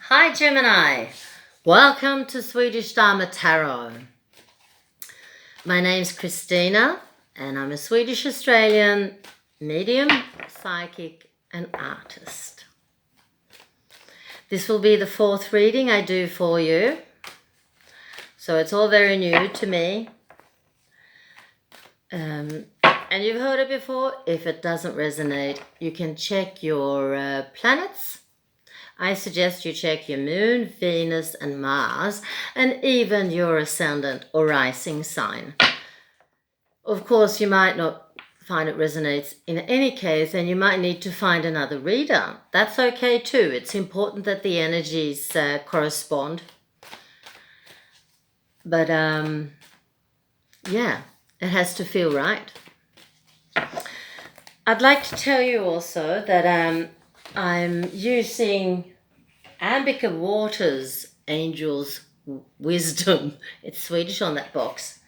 Hi Gemini, welcome to Swedish Dharma Tarot. My name's Christina and I'm a Swedish Australian medium, psychic and artist. This will be the fourth reading I do for you, so it's all very new to me. And you've heard it before. If it doesn't resonate, you can check your planets. I suggest you check your moon, Venus and Mars, and even your ascendant or rising sign. Of course, you might not find it resonates in any case, and you might need to find another reader. That's okay too. It's important that the energies correspond. But yeah, it has to feel right. I'd like to tell you also that I'm using Ambika Waters Angel's Wisdom. It's Swedish on that box.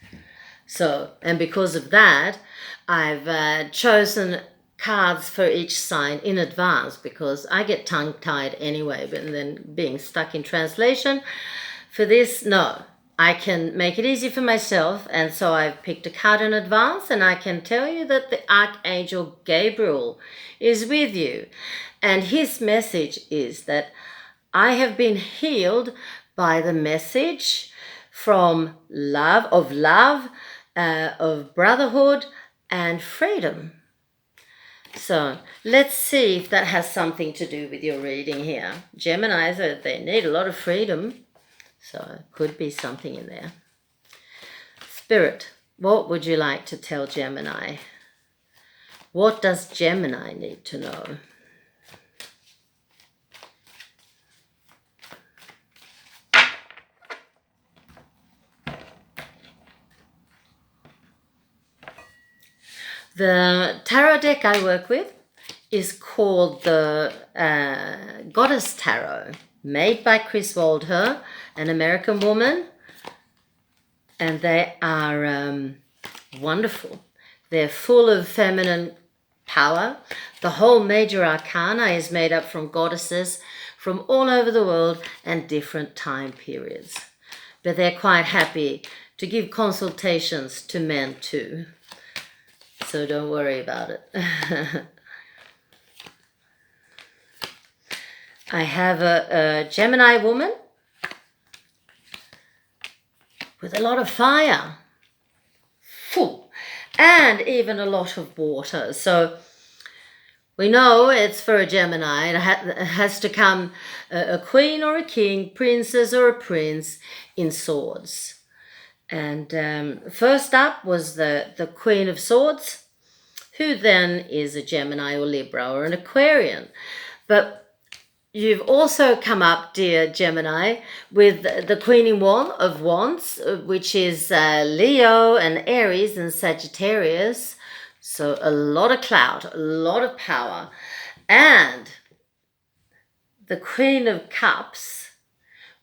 So, and because of that, I've chosen cards for each sign in advance because I get tongue-tied anyway, but then being stuck in translation. For this, no. I can make it easy for myself, and so I've picked a card in advance, and I can tell you that the Archangel Gabriel is with you. And his message is that I have been healed by the message from love, of brotherhood and freedom. So let's see if that has something to do with your reading here. Geminis, they need a lot of freedom. So it could be something in there. Spirit, what would you like to tell Gemini? What does Gemini need to know? The tarot deck I work with is called the Goddess Tarot, made by Chris Waldher, an American woman, and they are wonderful. They're full of feminine power. The whole major arcana is made up from goddesses from all over the world and different time periods. But they're quite happy to give consultations to men too. So don't worry about it. I have a Gemini woman with a lot of fire, and even a lot of water. So we know it's for a Gemini. It has to come a queen or a king, princess or a prince in swords. And first up was the Queen of Swords, who then is a Gemini or Libra or an Aquarian. But you've also come up, dear Gemini, with the Queen of Wands, which is Leo and Aries and Sagittarius. So a lot of clout, a lot of power. And the Queen of Cups,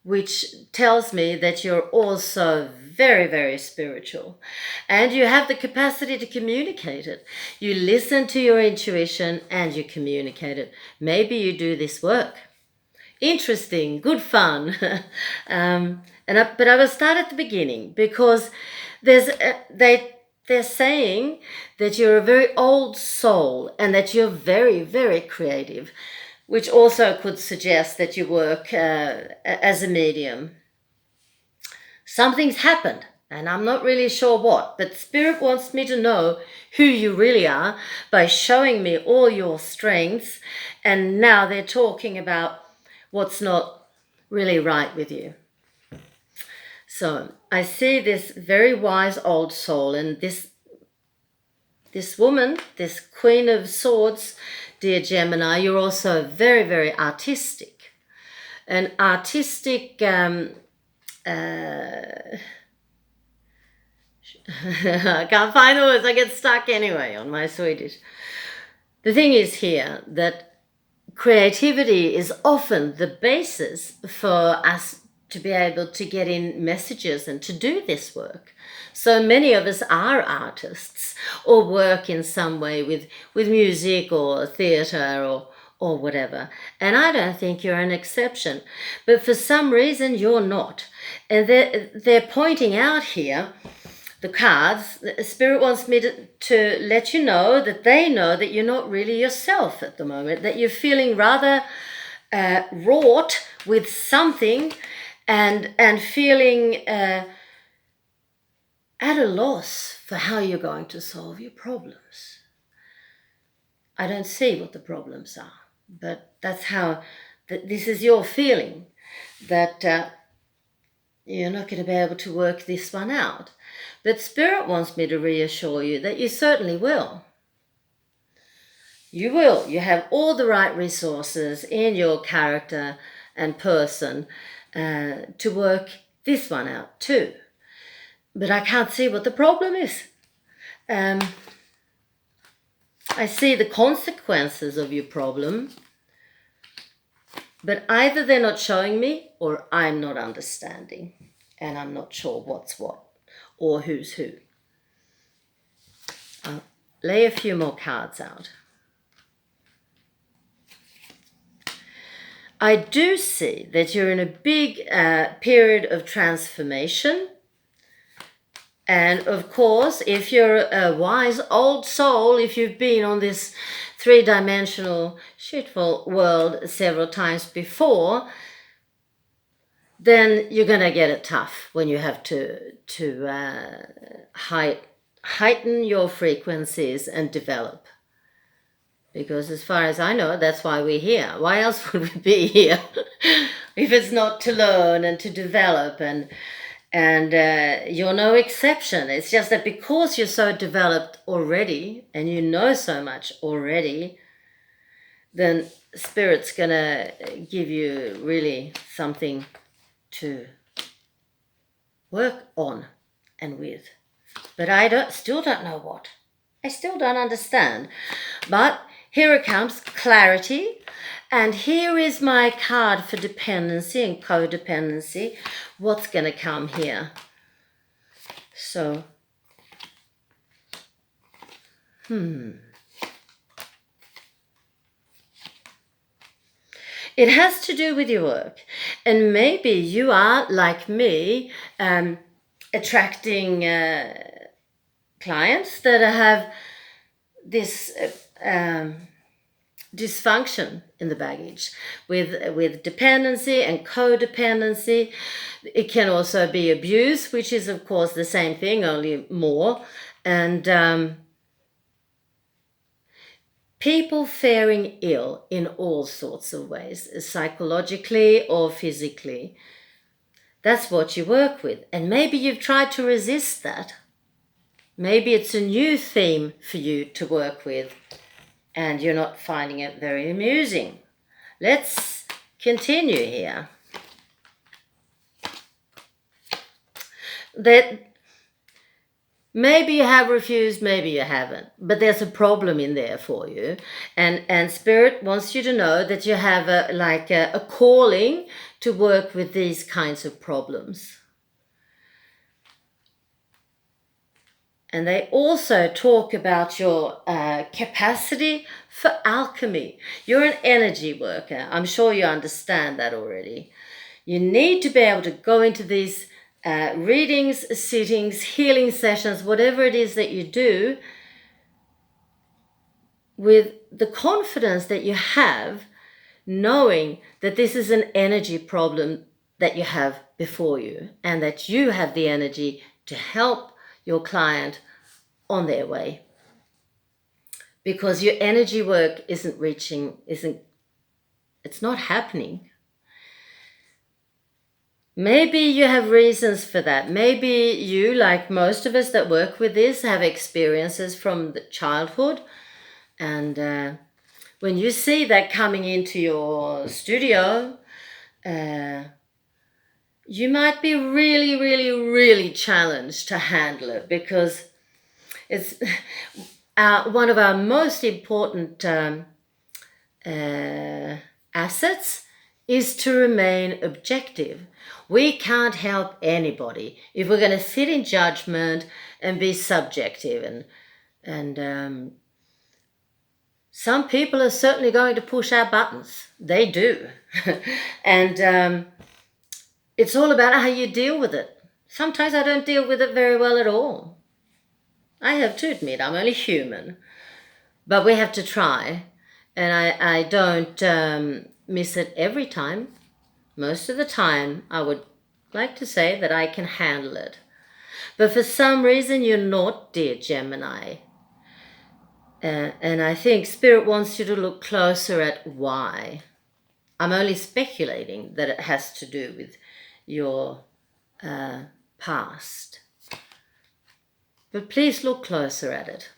which tells me that you're also very, very spiritual. And you have the capacity to communicate it. You listen to your intuition and you communicate it. Maybe you do this work. Interesting, good fun. But I will start at the beginning because they're saying that you're a very old soul and that you're very, very creative, which also could suggest that you work as a medium. Something's happened, and I'm not really sure what, but Spirit wants me to know who you really are by showing me all your strengths, and now they're talking about what's not really right with you. So I see this very wise old soul, and this woman, this Queen of Swords, dear Gemini, you're also very, very artistic. And artistic, I can't find the words, I get stuck anyway on my Swedish. The thing is here that creativity is often the basis for us to be able to get in messages and to do this work. So many of us are artists or work in some way with music or theatre or or whatever. And I don't think you're an exception. But for some reason, you're not. And they're pointing out here, the cards, the Spirit wants me to let you know that you're not really yourself at the moment, that you're feeling rather wrought with something and feeling at a loss for how you're going to solve your problems. I don't see what the problems are, but that's how, this is your feeling, that you're not going to be able to work this one out. But Spirit wants me to reassure you that you certainly will. You will. You have all the right resources in your character and person to work this one out too. But I can't see what the problem is. I see the consequences of your problem, but either they're not showing me or I'm not understanding, and I'm not sure what's what or who's who. I'll lay a few more cards out. I do see that you're in a big period of transformation. And of course, if you're a wise old soul, if you've been on this three-dimensional shitful world several times before, then you're going to get it tough when you have to heighten your frequencies and develop. Because as far as I know, that's why we're here. Why else would we be here if it's not to learn and to develop? And you're no exception. It's just that because you're so developed already and you know so much already, then Spirit's going to give you really something to work on and with. But I still don't know what. I still don't understand. But here it comes, clarity. And here is my card for dependency and codependency. What's going to come here? So, it has to do with your work. And maybe you are, like me, attracting clients that have this dysfunction in the baggage with dependency and codependency. It can also be abuse, which is of course the same thing, only more. And people faring ill in all sorts of ways, psychologically or physically. That's what you work with. And maybe you've tried to resist that. Maybe it's a new theme for you to work with, and you're not finding it very amusing. Let's continue here. That maybe you have refused, maybe you haven't, but there's a problem in there for you. And Spirit wants you to know that you have a calling to work with these kinds of problems. And they also talk about your capacity for alchemy. You're an energy worker. I'm sure you understand that already. You need to be able to go into these readings, sittings, healing sessions, whatever it is that you do, with the confidence that you have, knowing that this is an energy problem that you have before you, and that you have the energy to help your client on their way. Because your energy work it's not happening. Maybe you have reasons for that. Maybe you, like most of us that work with this, have experiences from the childhood. And when you see that coming into your studio, you might be really, really, really challenged to handle it, because it's one of our most important assets is to remain objective. We can't help anybody if we're going to sit in judgment and be subjective. And some people are certainly going to push our buttons. They do. And it's all about how you deal with it. Sometimes I don't deal with it very well at all. I have to admit, I'm only human. But we have to try. And I don't miss it every time. Most of the time, I would like to say that I can handle it. But for some reason, you're not, dear Gemini. And I think Spirit wants you to look closer at why. I'm only speculating that it has to do with your past. But please look closer at it.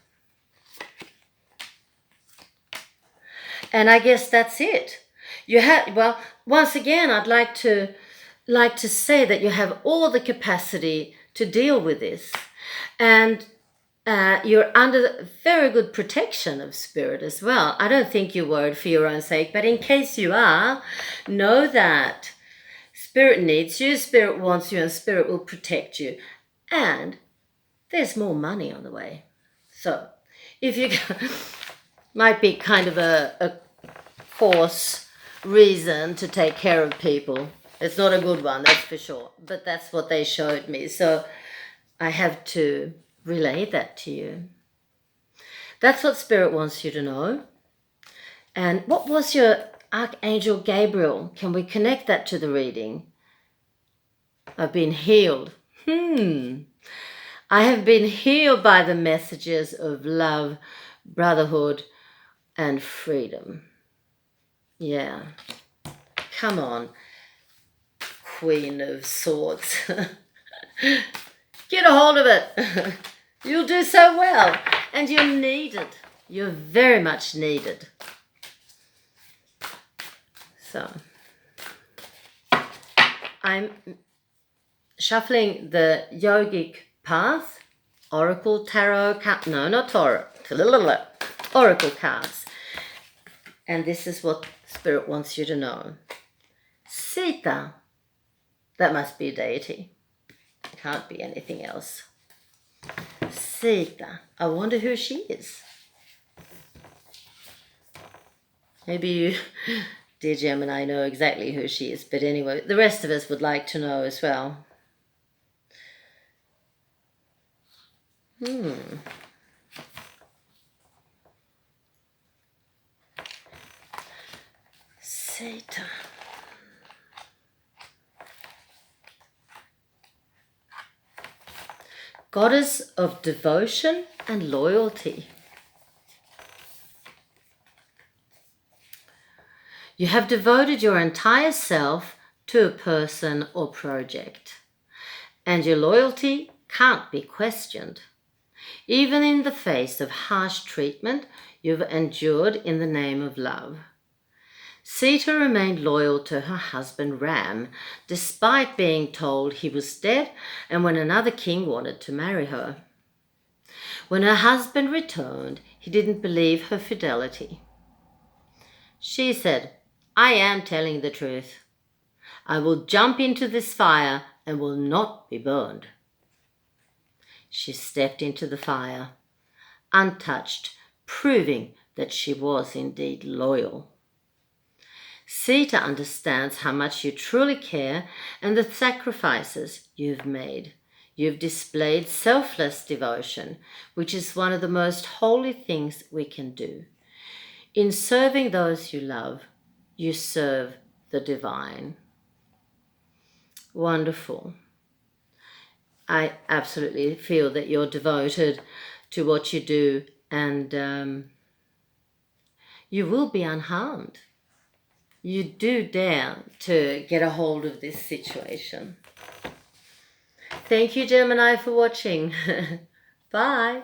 And I guess that's it. Well, once again, I'd like to say that you have all the capacity to deal with this. And you're under very good protection of Spirit as well. I don't think you're worried for your own sake, but in case you are, know that Spirit needs you, Spirit wants you, and Spirit will protect you. And there's more money on the way. So if you might be kind of a force reason to take care of people. It's not a good one, that's for sure. But that's what they showed me. So I have to relay that to you. That's what Spirit wants you to know. And what was your Archangel Gabriel? Can we connect that to the reading? I've been healed. I have been healed by the messages of love, brotherhood, and freedom. Yeah. Come on, Queen of Swords. Get a hold of it. You'll do so well. And you're needed. You're very much needed. So, I'm shuffling the yogic path, oracle, tarot, no, not tarot, oracle cards. And this is what Spirit wants you to know. Sita, that must be a deity. Can't be anything else. Sita, I wonder who she is. Maybe you, dear Gemini, know exactly who she is, but anyway, the rest of us would like to know as well. Sita. Goddess of devotion and loyalty. You have devoted your entire self to a person or project, and your loyalty can't be questioned. Even in the face of harsh treatment, you've endured in the name of love. Sita remained loyal to her husband Ram, despite being told he was dead and when another king wanted to marry her. When her husband returned, he didn't believe her fidelity. She said, "I am telling the truth. I will jump into this fire and will not be burned." She stepped into the fire, untouched, proving that she was indeed loyal. Sita understands how much you truly care and the sacrifices you've made. You've displayed selfless devotion, which is one of the most holy things we can do. In serving those you love, you serve the divine. Wonderful. I absolutely feel that you're devoted to what you do, and you will be unharmed. You do dare to get a hold of this situation. Thank you, Gemini, for watching. Bye.